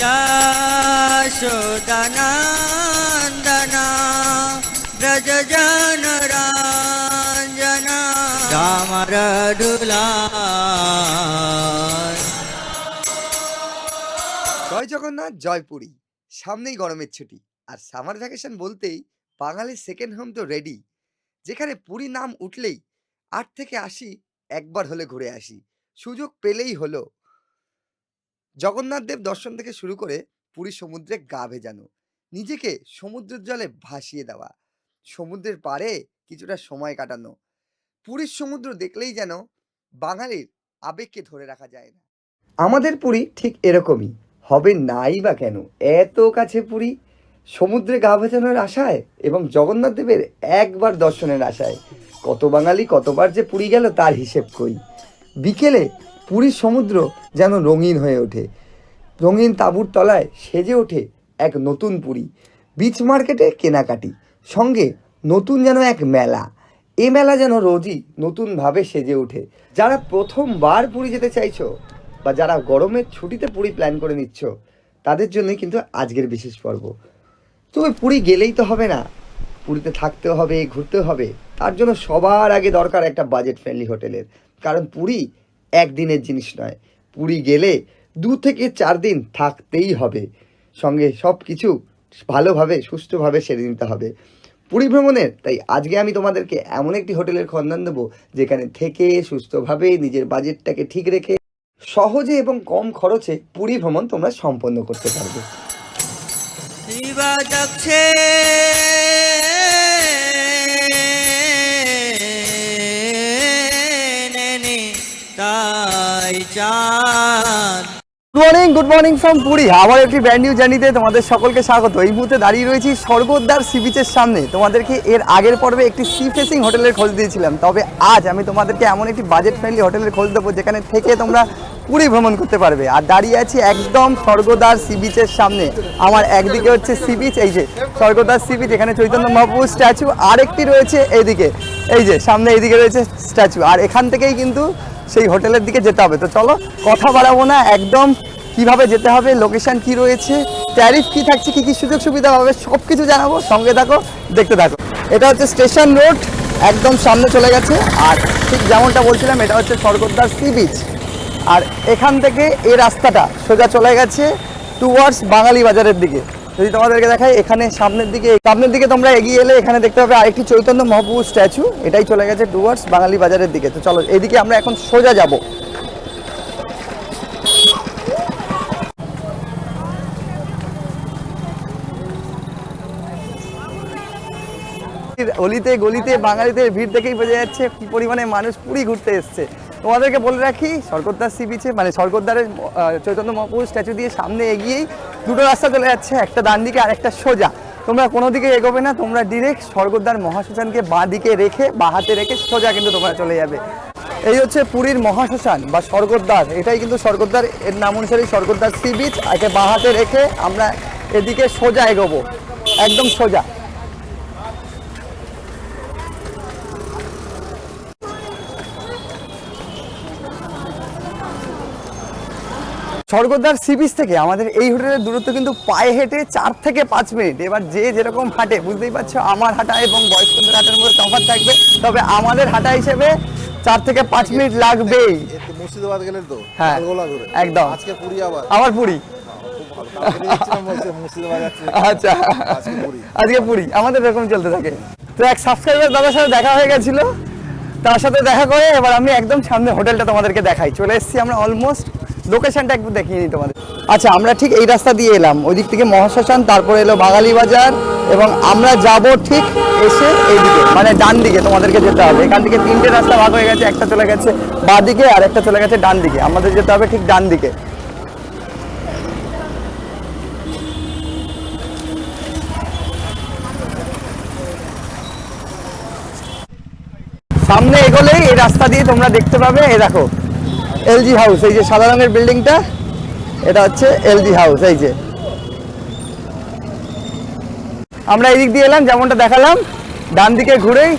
यशोदनन्दना व्रजजनरञ्जना राम रघुलाल। জয় জগন্নাথ, জয় পুরী। সামনেই গরমের ছুটি, আর সামার ভ্যাকেশন বলতেই বাঙালির সেকেন্ড হোম তো রেডি। যেখানে পুরী নাম উঠলেই ৮ থেকে ৮০ একবার হলে ঘুরে আসি, সুযোগ পেলেই হলো। জগন্নাথ দেব দর্শন থেকে শুরু করে পুরী সমুদ্রে গা ভেজানো, নিজেকে সমুদ্রের জলে ভাসিয়ে দেওয়া, সমুদ্রের পাড়ে কিছুটা সময় কাটানো। পুরীর সমুদ্র দেখলেই যেন বাঙালির আবেগকে ধরে রাখা যায় না। আমাদের পুরী ঠিক এরকমই হবে নাই বা কেন, এত কাছে পুরী, সমুদ্রে গা ভেজানোর আশায় এবং জগন্নাথ দেবের একবার দর্শনের আশায় কত বাঙালি কতবার যে পুরী গেল তার হিসেব কই। বিকেলে পুরীর সমুদ্র যেন রঙিন হয়ে ওঠে, রঙিন তাঁবুর তলায় সেজে ওঠে এক নতুন পুরী। বিচ মার্কেটে কেনাকাটি, সঙ্গে নতুন যেন এক মেলা। এ মেলা যেন রোজই নতুনভাবে সেজে ওঠে। যারা প্রথমবার পুরী যেতে চাইছো বা যারা গরমের ছুটিতে পুরী প্ল্যান করে নিচ্ছ, তাদের জন্যই কিন্তু আজকের বিশেষ পর্ব। তবে পুরী গেলেই তো হবে না, পুরীতে থাকতেও হবে, ঘুরতেও হবে। তার জন্য সবার আগে দরকার একটা বাজেট ফ্রেন্ডলি হোটেলের, কারণ পুরী একদিনের জিনিস নয়। পুরী গেলে 2 থেকে 4 দিন থাকতেই হবে, সঙ্গে সব কিছু ভালোভাবে সুষ্ঠুভাবে সেরে নিতে হবে পুরী ভ্রমণের। তাই আজকে আমি তোমাদেরকে এমন একটি হোটেলের সন্ধান দেবো যেখানে থেকে সুস্থভাবে নিজের বাজেটটাকে ঠিক রেখে সহজে এবং কম খরচে পুরী ভ্রমণ তোমরা সম্পন্ন করতে পারবে। শিবাদক্ষে তাই চাঁদ। Good morning from Puri. আবার একটি ব্র্যান্ড নিউ জার্নিতে তোমাদের সকলকে স্বাগত। এই মুহূর্তে দাঁড়িয়ে রয়েছি স্বর্গদ্বার সি বিচের সামনে। তোমাদেরকে এর আগের পর্বে একটি সি ফেসিং হোটেলের খোঁজ দিয়েছিলাম, তবে আজ আমি তোমাদেরকে এমন একটি বাজেট ফ্রেন্ডলি হোটেলের খোঁজ দেবো যেখানে থেকে তোমরা পুরী ভ্রমণ করতে পারবে। আর দাঁড়িয়ে আছি একদম স্বর্গদ্বার সি বিচের সামনে। আমার একদিকে হচ্ছে সি বিচ, এই যে স্বর্গদ্বার সি বিচ, এখানে চৈতন্য মহাপ্রভুর স্ট্যাচু, আরেকটি রয়েছে এইদিকে, এই যে সামনে এইদিকে রয়েছে স্ট্যাচু। আর এখান থেকেই কিন্তু সেই হোটেলের দিকে যেতে হবে। তো চলো কথা বাড়াবো না, একদম কিভাবে যেতে হবে, লোকেশন কি রয়েছে, ট্যারিফ কি থাকছে, কি কি সুযোগ সুবিধা হবে সব কিছু জানাবো। সঙ্গে থাকো, দেখতে থাকো। এটা হচ্ছে স্টেশন রোড, একদম সামনে চলে গেছে। আর ঠিক যেমনটা বলছিলাম, এটা হচ্ছে স্বর্গদ্বার সি বিচ। আর এখান থেকে এই রাস্তাটা সোজা চলে গেছে টুয়ার্ডস বাঙালি বাজারের দিকে। যদি তোমাদেরকে দেখাই, এখানে সামনের দিকে তোমরা এগিয়ে এলে এখানে দেখতে পাবে আরেকটি চৈতন্য মহাপ্রভুর স্ট্যাচু, এটাই চলে গেছে টুয়ার্ডস বাঙালি বাজারের দিকে। তো চলো এইদিকে আমরা এখন সোজা যাব। অলিতে গলিতে বাঙালিদের ভিড় দেখেই বোঝা যাচ্ছে কি পরিমাণে মানুষ পুরী ঘুরতে এসছে। তোমাদেরকে বলে রাখি, স্বর্গদ্বার সি বিচে মানে স্বর্গদ্বারের চৈতন্য মহাপ্রভুর স্ট্যাচু দিয়ে সামনে এগিয়েই দুটো রাস্তা চলে যাচ্ছে, একটা ডান দিকে আর একটা সোজা। তোমরা কোনো দিকে এগোবে না, তোমরা ডিরেক্ট স্বর্গদ্বার মহাশ্মশানকে বাঁ দিকে রেখে, বাঁ হাতে রেখে সোজা কিন্তু তোমরা চলে যাবে। এই হচ্ছে পুরীর মহাশ্মশান বা স্বর্গদ্বার, এটাই কিন্তু স্বর্গদ্বার, এর নাম অনুসারে স্বর্গদ্বার সি বিচ। একে বাঁ হাতে রেখে আমরা এদিকে সোজা এগোবো, একদম সোজা। স্বর্গদ্বার সি বিচ থেকে আমাদের এই হোটেলের দূরত্ব কিন্তু পায়ে হেঁটে 4 থেকে 5 মিনিট। এবার যে যেরকম হাঁটে বুঝতেই পারছো, আমার হাঁটা এবং বয়স্কদের হাঁটার মধ্যে তফাৎ থাকবে, তবে আমাদের হাঁটা হিসেবে 4 থেকে 5 মিনিট লাগবেই। মুর্শিদাবাদ গেলেন তো? হ্যাঁ একদম। আজকে পুরী, আবার পুরী। আচ্ছা, আজকে পুরী আমাদের এরকম চলতে থাকে। তো এক সাবস্ক্রাইবার দাদার সাথে দেখা হয়ে গেছিল, তার সাথে দেখা করে এবার আমি একদম সামনে হোটেলটা তোমাদেরকে দেখাই। চলে এসেছি আমরা, অলমোস্ট লোকেশনটা একটু দেখিয়ে নিই তোমাদের। আচ্ছা, আমরা ঠিক এই রাস্তা দিয়ে এলাম, ওই দিক থেকে মহাশ্মশান, তারপরে এলো বাঙালি বাজার, এবং আমরা যাব ঠিক এসে এইদিকে মানে ডান দিকে তোমাদেরকে যেতে হবে। এখান থেকে 3টে রাস্তা ভাগ হয়ে গেছে, একটা চলে গেছে বাঁ দিকে আর একটা চলে গেছে ডান দিকে। আমাদের যেতে হবে ঠিক ডান দিকে। সামনে এগোলেই এই রাস্তা দিয়ে তোমরা দেখতে পাবে, এই দেখো এলজি হাউস, এই যে সাদা রঙের বিল্ডিংটা, এটা হচ্ছে এলজি হাউস। এই যে আমরা এই দিক দিয়ে এলাম, যেমনটা দেখালাম, ডান দিকে ঘুরেই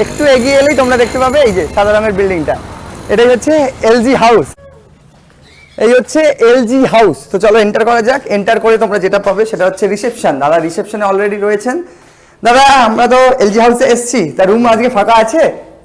একটু এগিয়ে এলেই তোমরা দেখতে পাবে এই যে সাদা রঙের বিল্ডিংটা, এটাই হচ্ছে এলজি হাউস। এই হচ্ছে এলজি হাউস। তো চলো এন্টার করা যাক। এন্টার করে তোমরা যেটা পাবে সেটা হচ্ছে রিসেপশন। দাদা রিসেপশনে অলরেডি রয়েছেন। দাদা আমরা তো এলজি হাউসে এসেছি, তা রুম আজকে ফাঁকা আছে?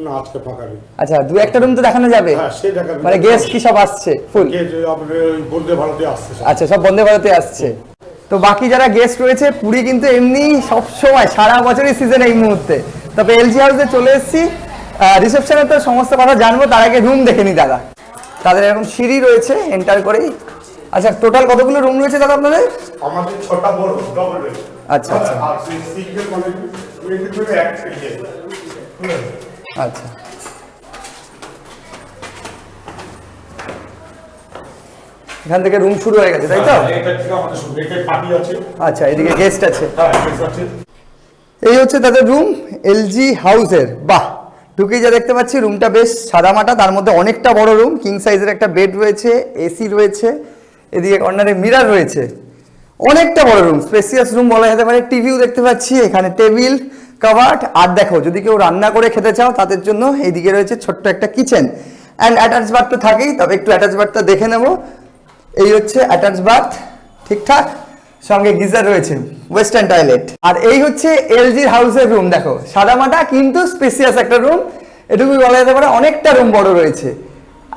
না আজকে ফাঁকা নেই। আচ্ছা, দু একটা রুম তো দেখানো যাবে। হ্যাঁ সে দেখাবে। মানে গেস্ট কি সব আসছে ফুল? আপনাদের ওই বন্দে ভারতে আসছে সব। আচ্ছা, সব বন্দে ভারতে আসছে। তো বাকি যারা গেস্ট রয়েছে, পুরী কিন্তু এমনি সব সময় সারা বছরই সিজন এই মুহূর্তে। তবে এলজি হাউসে চলে এসেছি, রিসেপশনে তো সমস্ত কথা জানবো, তার আগে রুম দেখে নি দাদা। তাদের এরকম সিঁড়ি রয়েছে এন্টার করেই। আচ্ছা, টোটাল কতগুলো রুম রয়েছে দাদা আপনাদের? আমাদের 6টা বড় ডবল বেড। আচ্ছা আচ্ছা আর সেই সিঙ্গেল মানে ওই ভিতরে এক থেকে। আচ্ছা, এখান থেকে রুম শুরু হয়ে গেছে তাই তো? এটা থেকে আমাদের শুরু। এটা পার্টি আছে। আচ্ছা, এদিকে গেস্ট আছে। হ্যাঁ গেস্ট আছে। এই হচ্ছে তাদের রুম এলজি হাউসের। বাহ, ঢুকেই যা দেখতে পাচ্ছি রুমটা বেশ সাদামাটা, তার মধ্যে অনেকটা বড় রুম। কিং সাইজের একটা বেড রয়েছে, এসি রয়েছে, এদিকে কর্নারে মিরর রয়েছে। অনেকটা বড় রুম, স্পেসিয়াস রুম বলা যেতে পারে। টিভিও দেখতে পাচ্ছি, এখানে টেবিল, কাভার্ড। আর দেখো, যদি কেউ রান্না করে খেতে চাও তাদের জন্য এইদিকে রয়েছে ছোট্ট একটা কিচেন অ্যান্ড অ্যাটাচ বাথ তো থাকেই। তবে একটু অ্যাটাচ বাথটা দেখে নেব। এই হচ্ছে অ্যাটাচ বাথ, ঠিকঠাক, সঙ্গে গিজার রয়েছে, ওয়েস্টার্ন টয়লেট। আর এই হচ্ছে এলজির হাউসের রুম। দেখো সাদামাটা কিন্তু স্পেসিয়াস একটা রুম, এটুকুই বলা যেতে পারে। অনেকটা রুম বড় রয়েছে।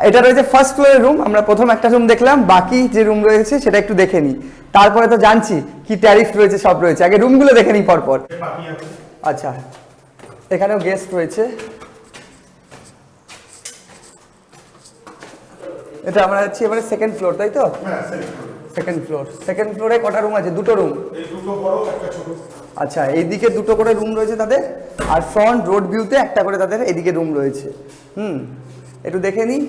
এটা রয়েছে ফার্স্ট ফ্লোরের রুম। আমরা প্রথম একটা রুম দেখলাম, বাকি যে রুম রয়েছে সেটা একটু দেখে নিই, তারপরে তো জানছি কি ট্যারিফ রয়েছে, সব রয়েছে। আগে রুমগুলো দেখে নিই পরপর। আচ্ছা, এখানেও গেস্ট রয়েছে। এটা আমরা যাচ্ছি এবারে সেকেন্ড ফ্লোর, তাই তো? Second floor. সেকেন্ড ফ্লোরে কটা রুম আছে? দুটো রুম। এই দুটো বড় একটা ছোট। আচ্ছা, এইদিকে দুটো করে রুম রয়েছে তাদের, আর ফ্রন্ট রোড ভিউতে একটা করে তাদের এদিকে রুম রয়েছে। একটু দেখে নিই।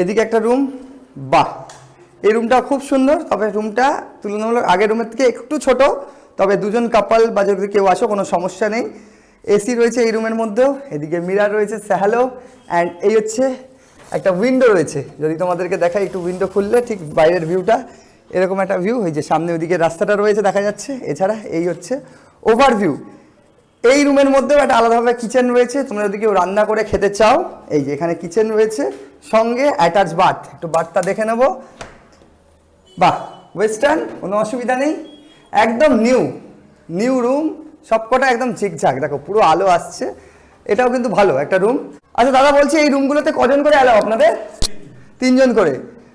এদিকে একটা রুম। বাহ, এই রুমটা খুব সুন্দর। তবে রুমটা তুলনামূলক আগের রুমের থেকে একটু ছোট। তবে দুজন কাপল বা যদি কেউ আসো কোনো সমস্যা নেই। এসি রয়েছে এই রুমের মধ্যেও, এদিকে মিরর রয়েছে, স্যালো। অ্যান্ড এই হচ্ছে একটা উইন্ডো রয়েছে। যদি তোমাদেরকে দেখাই, একটু উইন্ডো খুললে ঠিক বাইরের ভিউটা এরকম একটা ভিউ। এই যে সামনে ওইদিকে রাস্তাটা রয়েছে দেখা যাচ্ছে। এছাড়া এই হচ্ছে ওভারভিউ। এই রুমের মধ্যেও একটা আলাদাভাবে কিচেন রয়েছে। তোমরা যদি কেউ রান্না করে খেতে চাও, এই যে এখানে কিচেন রয়েছে, সঙ্গে অ্যাটাচ বাথ। একটু বাথটা দেখে নেব। বাহ, ওয়েস্টার্ন, কোনো অসুবিধা নেই। একদম নিউ রুম, সবকটা একদম ঝিকঝাক। দেখো পুরো আলো আসছে। এটাও কিন্তু ভালো একটা রুম। আচ্ছা দাদা, বলছি এই রুমগুলোতে কজন করে অ্যালাউ আপনাদের? 3 জন করে।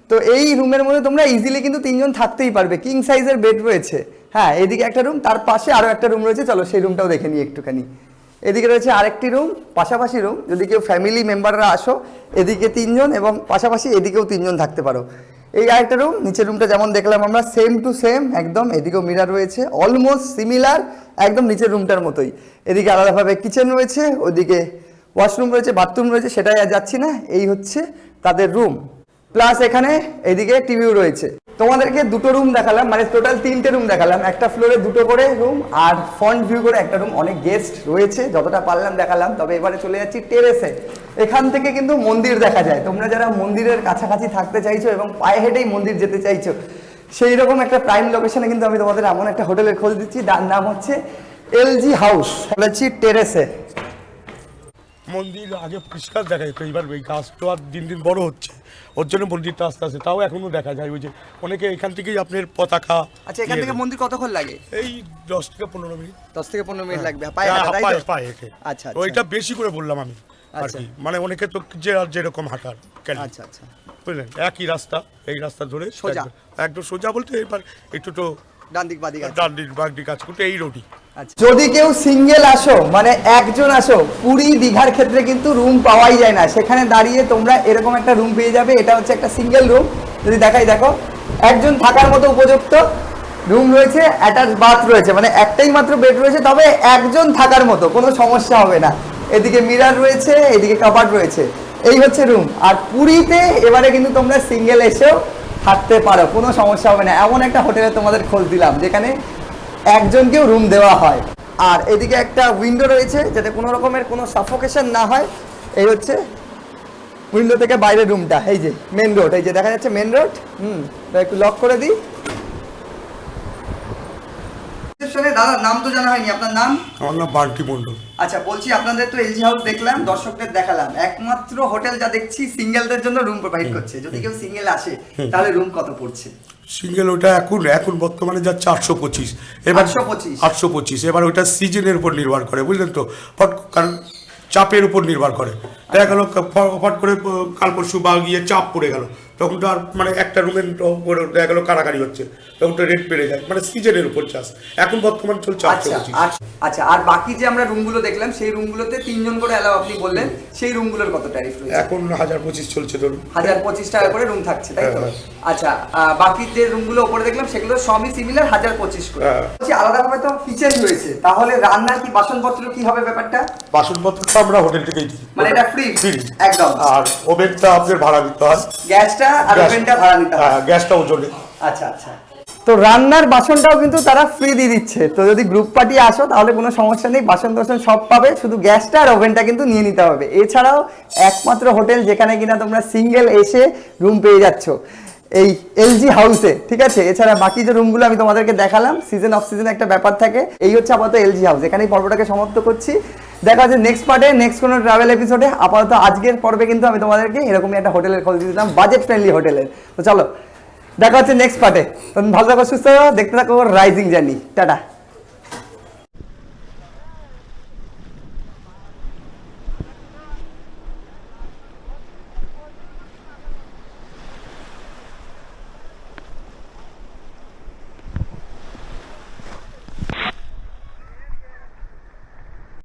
তো এই রুমের মধ্যে তোমরা ইজিলি কিন্তু 3 জন থাকতেই পারবে। কিং সাইজের বেড রয়েছে। হ্যাঁ, এদিকে একটা রুম, তার পাশে আরও একটা রুম রয়েছে। চলো সেই রুমটাও দেখে নিই একটুখানি। এদিকে রয়েছে আরেকটি রুম, পাশাপাশি রুম। যদি কেউ ফ্যামিলি মেম্বাররা আসো, এদিকে 3 জন এবং পাশাপাশি এদিকেও 3 জন থাকতে পারো। এই আরেকটা রুম, নিচের রুমটা যেমন দেখলাম আমরা, সেম টু সেম একদম। এদিকেও মিরর রয়েছে, অলমোস্ট সিমিলার, একদম নিচের রুমটার মতোই। এদিকে আলাদাভাবে কিচেন রয়েছে, ওদিকে ওয়াশরুম রয়েছে, বাথরুম রয়েছে, সেটাই আর যাচ্ছি না। এই হচ্ছে তাদের রুম। প্লাস এখানে এদিকে টিভিও রয়েছে। তোমাদেরকে দুটো রুম দেখালাম, মানে টোটাল 3টে রুম দেখালাম। একটা ফ্লোরে দুটো করে রুম, আর ফ্রন্ট ভিউ করে একটা রুম। অনেক গেস্ট রয়েছে, যতটা পারলাম দেখালাম। তবে এবারে চলে যাচ্ছি টেরেসে। এখান থেকে কিন্তু মন্দির দেখা যায়। তোমরা যারা মন্দিরের কাছাকাছি থাকতে চাইছো এবং পায়ে হেঁটেই মন্দির যেতে চাইছো, সেই রকম একটা প্রাইম লোকেশনে কিন্তু আমি তোমাদের এমন একটা হোটেলের খোঁজ দিচ্ছি, যার নাম হচ্ছে এলজি হাউস। চলেছি টেরেসে। মন্দির আগে পরিষ্কার দেখা যেত, এবার ওই গাছটা আর দিন দিন বড় হচ্ছে, ওর জন্য মন্দিরটা আস্তে আস্তে তাও এখনো দেখা যায়। ওই যে অনেকে এখান থেকেই আপনার পতাকা। আচ্ছা, এখান থেকে মন্দির কতক্ষণ লাগে? এই 10 থেকে 15 মিনিট। 10 থেকে 15 মিনিট লাগবে পায়ে পায়ে হেঁটে। আচ্ছা, ওইটা বেশি করে বললাম আমি আর আচ্ছা। কি। মানে অনেকে তো যে আর যেরকম হাঁটার আচ্ছা আচ্ছা, বুঝলেন, একই রাস্তা, এই রাস্তা ধরে সোজা। একদম সোজা বলতে এবার একটু তো ডান দিক বাদিক আছে। ডান দিক বাম দিক আছে, কিন্তু এই রোডই। যদি কেউ সিঙ্গেল আসো, মানে একজন আসো, পুরী দীঘার ক্ষেত্রে কিন্তু রুম পাওয়াই যায় না। সেখানে দাঁড়িয়ে তোমরা এরকম একটা রুম পেয়ে যাবে। এটা হচ্ছে একটা সিঙ্গেল রুম। যদি দেখাই, দেখো একজন থাকার মতো উপযুক্ত রুম রয়েছে, অ্যাটাচ বাথ রয়েছে, মানে একটাই মাত্র বেড রয়েছে, তবে একজন থাকার মতো, কোনো সমস্যা হবে না। এদিকে মিরর রয়েছে, এদিকে কাভার্ড রয়েছে। এই হচ্ছে রুম। আর পুরীতে এবারে কিন্তু তোমরা সিঙ্গেল এসেও থাকতে পারো, কোনো সমস্যা হবে না। এমন একটা হোটেলে তোমাদের খোঁজ দিলাম যেখানে একজনকেও রুম দেওয়া হয়। আর এদিকে একটা উইন্ডো রয়েছে, যাতে কোনো রকমের কোনো সাফোকেশন না হয়। এই হচ্ছে উইন্ডো থেকে বাইরের রুমটা। এই যে মেন রোড, এই যে দেখা যাচ্ছে মেন রোড। একটু লক করে দিই। ডেসক্রিপশনে। দাদা নাম তো জানা হয়নি, আপনার নাম? আমার নাম বান্টি মণ্ডল। আচ্ছা বলছি, আপনাদের তো এলজি হাউস দেখলাম, দর্শকদের দেখালাম, একমাত্র হোটেল যা দেখছি সিঙ্গেলদের জন্য রুম প্রোভাইড করছে। যদি কেউ সিঙ্গেল আসে তাহলে রুম কত পড়ছে? সিঙ্গেল ওটা এখন বর্তমানে যাচ্ছে 825। এবার 825। এবার ওইটা সিজনের উপর নির্ভর করে, বুঝলেন তো, কারণ চাপের উপর নির্ভর করে। দেখা গেল ফট করে কাল পরশু বা গিয়ে চাপ পড়ে গেল, তখন তো আর মানে একটা রুমের দেখা গেল কারাকারি হচ্ছে, তখন তো রেট বেড়ে যায়, মানে সিজনের উপর চাষ। এখন বর্তমান চলছে 825। আচ্ছা, আর বাকি যে আমরা রুমগুলো দেখলাম সেই রুমগুলোতে 3 জন করে অ্যালাউ আপনি বললেন, সেই রুমগুলোর কত ট্যারিফ রয়েছে? এখন 1025 চলছে ধরুন। 1025 টাকা করে রুম থাকছে, তাই তো? হ্যাঁ। আচ্ছা, বাকি যে রুমগুলো উপরে দেখলাম সেগুলো সবই সিমিলার 1025 করে। বলছি আলাদাভাবে তো কিচেন রয়েছে, তাহলে রান্নার কি বাসনপত্র কি হবে ব্যাপারটা? বাসনপত্রটা আমরা হোটেল থেকেই দিই, মানে এটা ফ্রি? একদম। আর ওভেনটা আপনাদের ভাড়া দিতে হয়, গ্যাসটা আর ওভেনটা ভাড়া নিতে হয়। গ্যাসটা ওজনে। আচ্ছা আচ্ছা, তো রান্নার বাসনটাও কিন্তু তারা ফ্রি দিয়ে দিচ্ছে। তো যদি গ্রুপ পার্টি আসো তাহলে কোনো সমস্যা নেই, বাসন টাসন সব পাবে, শুধু গ্যাসটা আর ওভেনটা কিন্তু নিয়ে নিতে হবে। এছাড়াও একমাত্র হোটেল যেখানে কিনা তোমরা সিঙ্গেল এসে রুম পেয়ে যাচ্ছ এই এলজি হাউসে, ঠিক আছে? এছাড়া বাকি যে রুমগুলো আমি তোমাদেরকে দেখালাম, সিজন অফ সিজন একটা ব্যাপার থাকে। এই হচ্ছে আপাতত এলজি হাউস, এখানেই পর্বটাকে সমাপ্ত করছি। দেখা যাচ্ছে নেক্সট পার্টে, নেক্সট কোনো ট্রাভেল এপিসোডে। আপাতত আজকের পর্বে কিন্তু আমি তোমাদেরকে এরকমই একটা হোটেলের খোঁজ দিতাম, বাজেট ফ্রেন্ডলি হোটেলের। তো চলো দেখা হচ্ছে নেক্সট পার্টে। ভালো থাকো, সুস্থ থাকো, দেখতে থাকো রাইজিং জার্নি। টাটা।